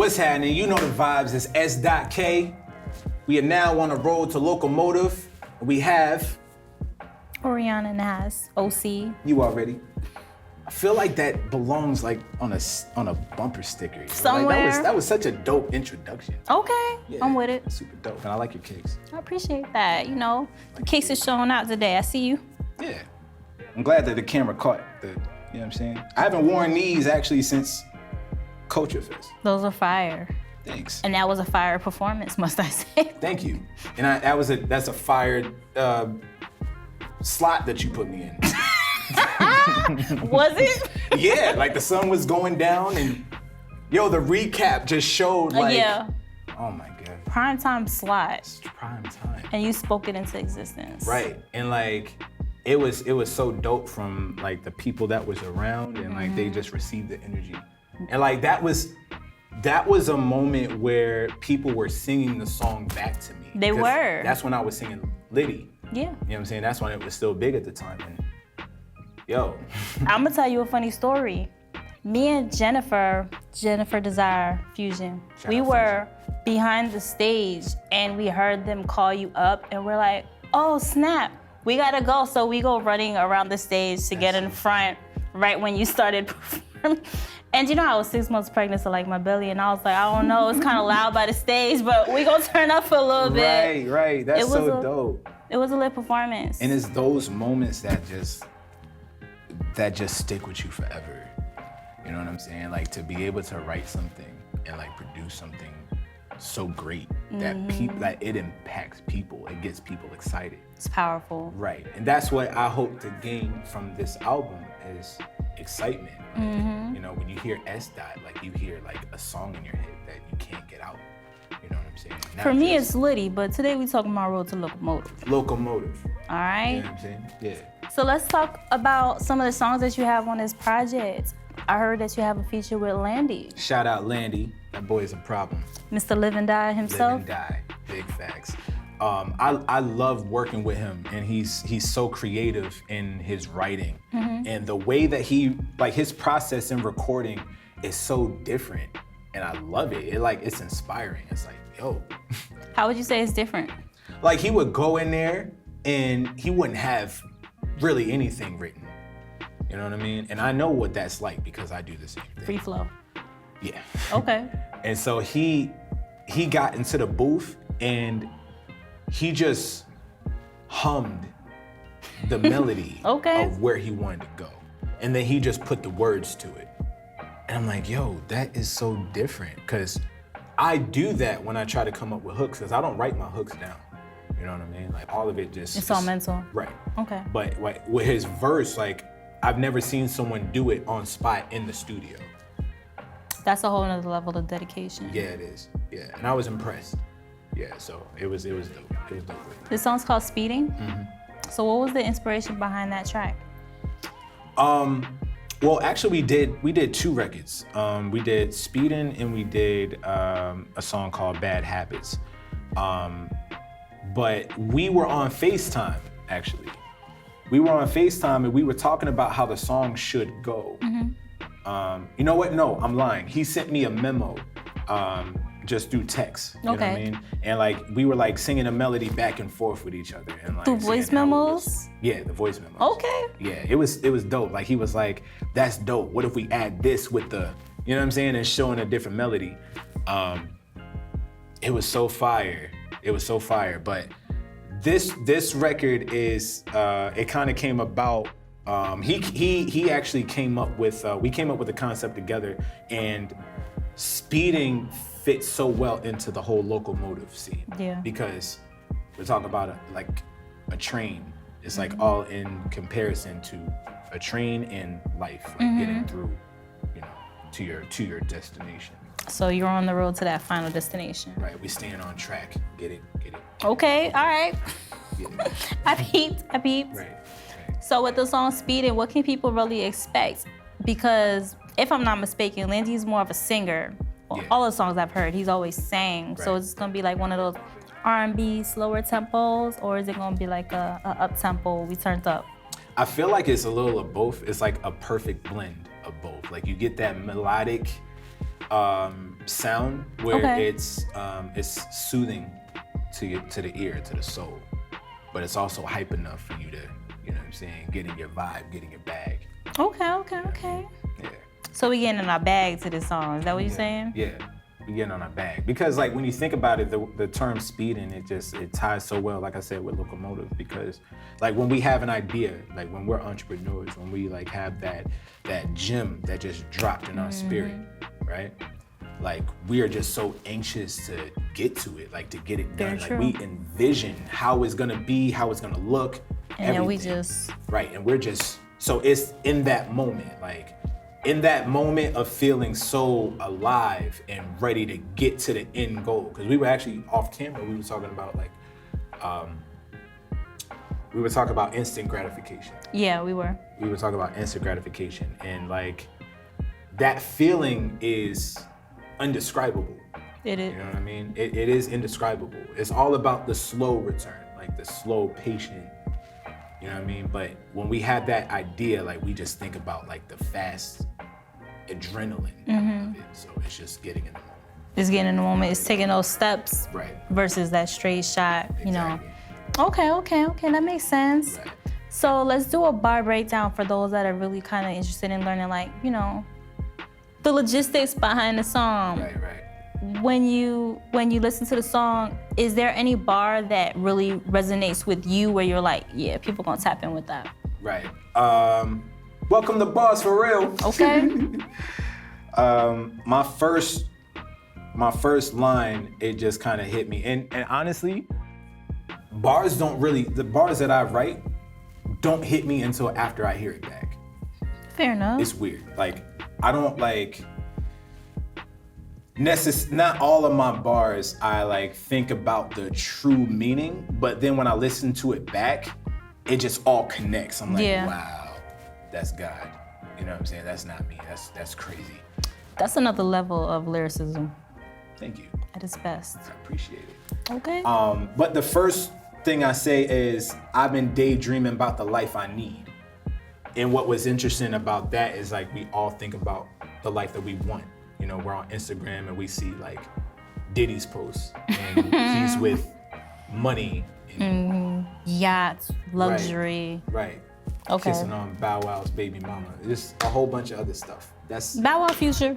What's happening? You know the vibes. It's SdotK. We are now on the road to Locomotive. We have Oriana in the house, OC. You already. I feel like that belongs like on a bumper sticker. You know? Somewhere. Like that was such a dope introduction. Okay, Yeah, I'm with it. Super dope, and I like your kicks. I appreciate that. You know, the case is showing out today. I see you. Yeah, I'm glad that the camera caught the. You know what I'm saying? I haven't worn these actually since Culture Fest. Those are fire. Thanks. And that was a fire performance, must I say? Thank you. And that's a fired slot that you put me in. Was it? Yeah, like the sun was going down and yo, the recap just showed like, yeah. Oh my God. Primetime slot. It's prime time. And you spoke it into existence. Right, and like, it was so dope from like the people that was around and like they just received the energy. And like that was a moment where people were singing the song back to me. They were. That's when I was singing Lvndi. Yeah. You know what I'm saying? That's when it was still big at the time. And yo. I'm gonna tell you a funny story. Me and Jennifer Desire Fusion, we were behind the stage and we heard them call you up and we're like, oh snap, we gotta go. So we go running around the stage to get in front right when you started performing. And you know, I was 6 months pregnant, so like my belly, and I was like, I don't know, it's kind of loud by the stage, but we gonna turn up for a little bit. Right, that's so dope. It was a lit performance. And it's those moments that just stick with you forever. You know what I'm saying? Like to be able to write something and like produce something so great that people, that it impacts people, it gets people excited. It's powerful. Right, and that's what I hope to gain from this album is excitement. You know, when you hear S-Dot, like you hear like a song in your head that you can't get out. You know what I'm saying? For me, it's Liddy, but today we talking about Road to Locomotive. Locomotive. All right. You know what I'm saying? Yeah. So let's talk about some of the songs that you have on this project. I heard that you have a feature with Lvndi. Shout out Lvndi. That boy is a problem. Mr. Lvndi himself. Lvndi. Big facts. I love working with him, and he's so creative in his writing, and the way that his process in recording is so different, and I love it. It's inspiring. It's like, yo. How would you say it's different? Like he would go in there and he wouldn't have really anything written. You know what I mean? And I know what that's like because I do the same thing. Free flow. Yeah. Okay. And so he got into the booth and he just hummed the melody of where he wanted to go. And then he just put the words to it. And I'm like, yo, that is so different. Because I do that when I try to come up with hooks, because I don't write my hooks down. You know what I mean? Like all of it just... It's all mental. Right. Okay. But like, with his verse, like I've never seen someone do it on spot in the studio. That's a whole nother level of dedication. Yeah, it is. Yeah, and I was impressed. Yeah, so it was dope. It was dope. This song's called Speeding. So what was the inspiration behind that track? Well, actually we did 2 records. We did Speeding and we did a song called Bad Habits. But we were on FaceTime, actually. We were on FaceTime and we were talking about how the song should go. You know what? No, I'm lying. He sent me a memo just through text. You know what I mean? And like we were like singing a melody back and forth with each other. And like through voice memos? Yeah, the voice memos. Okay. Yeah, it was dope. Like he was like, that's dope. What if we add this with the, you know what I'm saying? And showing a different melody. It was so fire. It was so fire. But this record is, it kind of came about, he actually came up with, we came up with the concept together, and Speeding fits so well into the whole locomotive scene. Yeah. Because we're talking about a train. It's like all in comparison to a train in life, like getting through, you know, to your destination. So you're on the road to that final destination. Right, we staying on track. Get it. Okay, all right. I peeped. Right. So with the song Speeding, what can people really expect? Because if I'm not mistaken, Lvndi's more of a singer. All the songs I've heard, he's always sang. Right. So it's gonna be like one of those R&B slower tempos, or is it gonna be like a up tempo, we turned up? I feel like it's a little of both. It's like a perfect blend of both. Like you get that melodic sound where Okay. it's soothing to the ear, to the soul, but it's also hype enough for you to, you know what I'm saying, get in your vibe, get in your bag. Okay. Yeah. So we getting in our bag to this song. Is that what you're saying? Yeah, we getting on our bag. Because like when you think about it, the term speeding, it ties so well, like I said, with locomotive, because like when we have an idea, like when we're entrepreneurs, when we like have that gem that just dropped in our spirit, right? Like we are just so anxious to get to it, like to get it done. Very Like true. we envision how it's gonna be, how it's gonna look, And then we everything. just Right, and we're just, so it's in that moment, like in that moment of feeling so alive and ready to get to the end goal. Because we were actually off camera, we were talking about like, we were talking about instant gratification. yeah, we were. We were talking about instant gratification, and like that feeling is indescribable. It is. You know what I mean? It is indescribable. It's all about the slow return, like the slow, patient, you know what I mean? But when we have that idea, like we just think about like the fast adrenaline of it. So it's just getting in the moment. It's getting in the moment. It's taking those steps Right. versus that straight shot, you know. Exactly. Okay, that makes sense. Right. So let's do a bar breakdown for those that are really kind of interested in learning, like, you know, the logistics behind the song. Right. When you listen to the song, is there any bar that really resonates with you where you're like, yeah, people gonna tap in with that? Right. Welcome to Bars for Real. Okay. My first line, it just kind of hit me. And honestly, bars don't really, the bars that I write don't hit me until after I hear it back. Fair enough. It's weird. Like, I don't like, not all of my bars I like think about the true meaning, but then when I listen to it back, it just all connects. I'm like, Yeah. wow, that's God. You know what I'm saying? That's not me. That's crazy. That's another level of lyricism Thank you. at its best. I appreciate it. Okay. But the first thing I say is I've been daydreaming about the life I need. And what was interesting about that is like we all think about the life that we want. You know, we're on Instagram and we see like Diddy's posts and he's with money. And, Yachts, luxury. right. Okay. Kissing on Bow Wow's baby mama. Just a whole bunch of other stuff. That's, Bow Wow Future.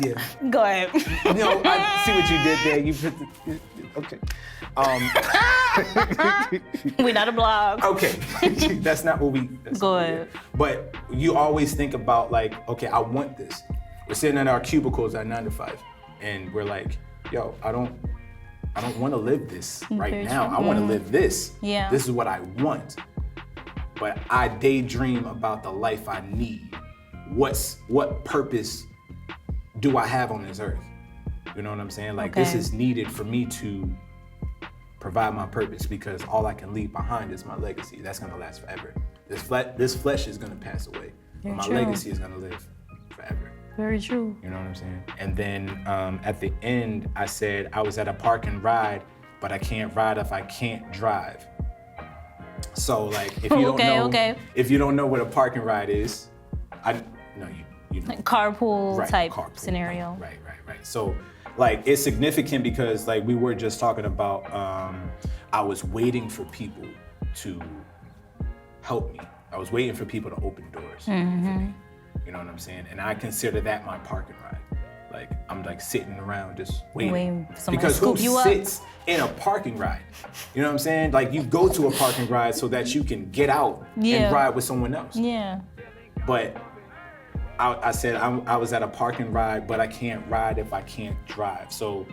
yeah. Go ahead. You know, I see what you did there. You put the, okay. We not a blog. Okay, that's not what we. Go ahead. But you always think about like, okay, I want this. We're sitting in our cubicles at 9 to 5, and we're like, yo, I don't want to live this right Very now. true. I want to live this. Yeah. This is what I want. But I daydream about the life I need. What purpose do I have on this earth? You know what I'm saying? Like this Okay. is needed for me to provide my purpose, because all I can leave behind is my legacy. That's gonna last forever. This flesh is gonna pass away, Very but my true. legacy is gonna live forever. Very true. You know what I'm saying? And then at the end, I said I was at a park and ride, but I can't ride if I can't drive. So like, if you don't know, if you don't know what a park and ride is, you know. Like carpool Right, type carpool. scenario. Right. So, like, it's significant because, like, we were just talking about, I was waiting for people to help me. I was waiting for people to open doors for me. You know what I'm saying? And I consider that my parking ride. Like, I'm like sitting around just waiting. For somebody Because to who scoop you up. sits in a parking ride? You know what I'm saying? Like, you go to a parking ride so that you can get out Yeah. and ride with someone else. Yeah. But I said I was at a parking ride, but I can't ride if I can't drive. So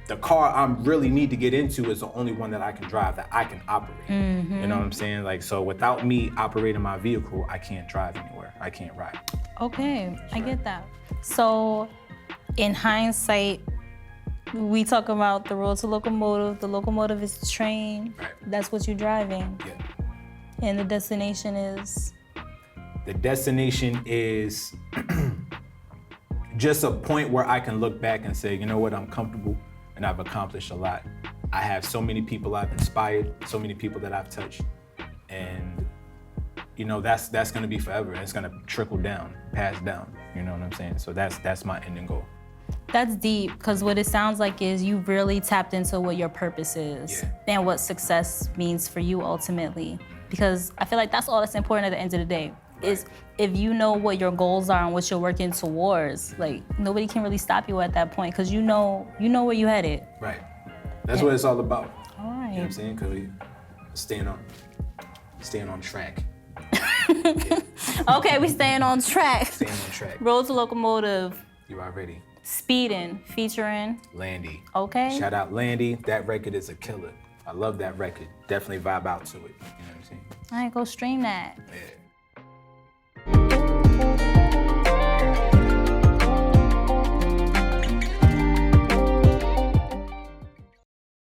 the car I really need to get into is the only one that I can drive, that I can operate. You know what I'm saying? Like, so without me operating my vehicle, I can't drive anywhere. I can't ride. Okay, I get that. So in hindsight, we talk about the road to locomotive. The locomotive is the train. Right. That's what you're driving. Yeah. And the destination is? The destination is just a point where I can look back and say, you know what, I'm comfortable and I've accomplished a lot. I have so many people I've inspired, so many people that I've touched, and you know, that's gonna be forever. It's gonna trickle down, pass down. You know what I'm saying? So that's my ending goal. That's deep, because what it sounds like is you really tapped into what your purpose is and what success means for you ultimately. Because I feel like that's all that's important at the end of the day. Is if you know what your goals are and what you're working towards, like nobody can really stop you at that point because you know where you headed. Right. That's what it's all about. All right. You know what I'm saying? Because we staying on track. Okay, we staying on track. Staying on track. Road to Locomotive. You already. Speedin' featuring Lvndi. Okay. Shout out Lvndi. That record is a killer. I love that record. Definitely vibe out to it. You know what I'm saying? All right, go stream that. Yeah.